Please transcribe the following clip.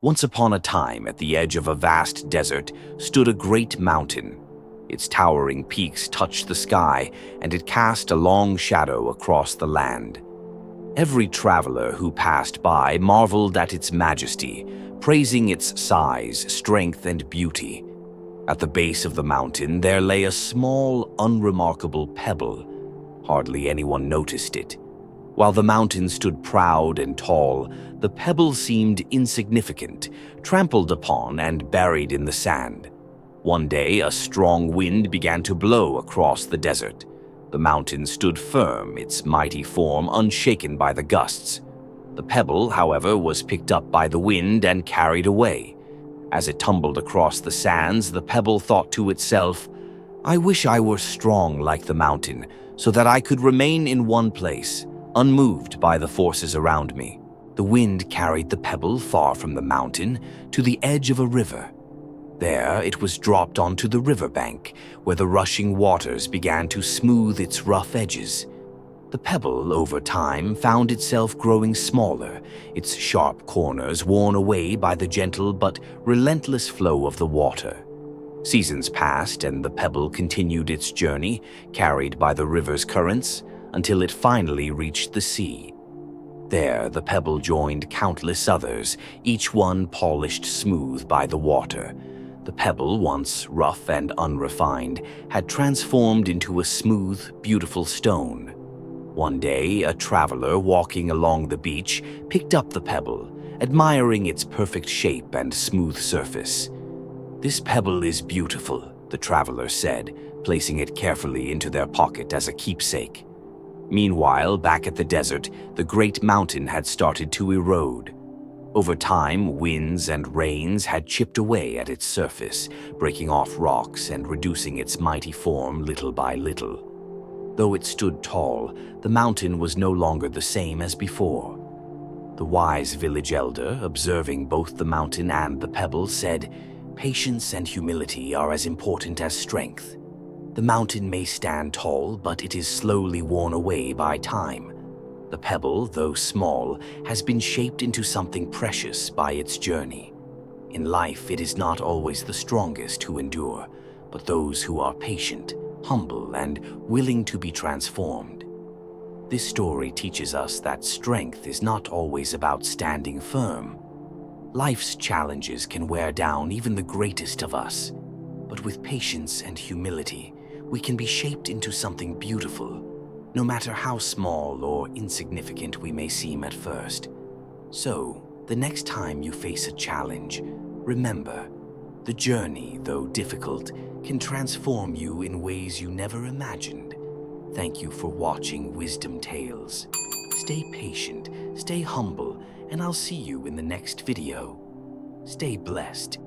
Once upon a time, at the edge of a vast desert, stood a great mountain. Its towering peaks touched the sky, and it cast a long shadow across the land. Every traveler who passed by marveled at its majesty, praising its size, strength, and beauty. At the base of the mountain, there lay a small, unremarkable pebble. Hardly anyone noticed it. While the mountain stood proud and tall, the pebble seemed insignificant, trampled upon and buried in the sand. One day, a strong wind began to blow across the desert. The mountain stood firm, its mighty form unshaken by the gusts. The pebble, however, was picked up by the wind and carried away. As it tumbled across the sands, the pebble thought to itself, "I wish I were strong like the mountain, so that I could remain in one place, unmoved by the forces around me." The wind carried the pebble far from the mountain to the edge of a river. There it was dropped onto the riverbank, where the rushing waters began to smooth its rough edges. The pebble, over time, found itself growing smaller, its sharp corners worn away by the gentle but relentless flow of the water. Seasons passed, and the pebble continued its journey, carried by the river's currents, until it finally reached the sea. There, the pebble joined countless others, each one polished smooth by the water. The pebble, once rough and unrefined, had transformed into a smooth, beautiful stone. One day, a traveler walking along the beach picked up the pebble, admiring its perfect shape and smooth surface. "This pebble is beautiful," the traveler said, placing it carefully into their pocket as a keepsake. Meanwhile, back at the desert, the great mountain had started to erode. Over time, winds and rains had chipped away at its surface, breaking off rocks and reducing its mighty form little by little. Though it stood tall, the mountain was no longer the same as before. The wise village elder, observing both the mountain and the pebble, said, "Patience and humility are as important as strength. The mountain may stand tall, but it is slowly worn away by time. The pebble, though small, has been shaped into something precious by its journey. In life, it is not always the strongest who endure, but those who are patient, humble, and willing to be transformed." This story teaches us that strength is not always about standing firm. Life's challenges can wear down even the greatest of us, but with patience and humility, we can be shaped into something beautiful, no matter how small or insignificant we may seem at first. So, the next time you face a challenge, remember, the journey, though difficult, can transform you in ways you never imagined. Thank you for watching Wisdom Tales. Stay patient, stay humble, and I'll see you in the next video. Stay blessed.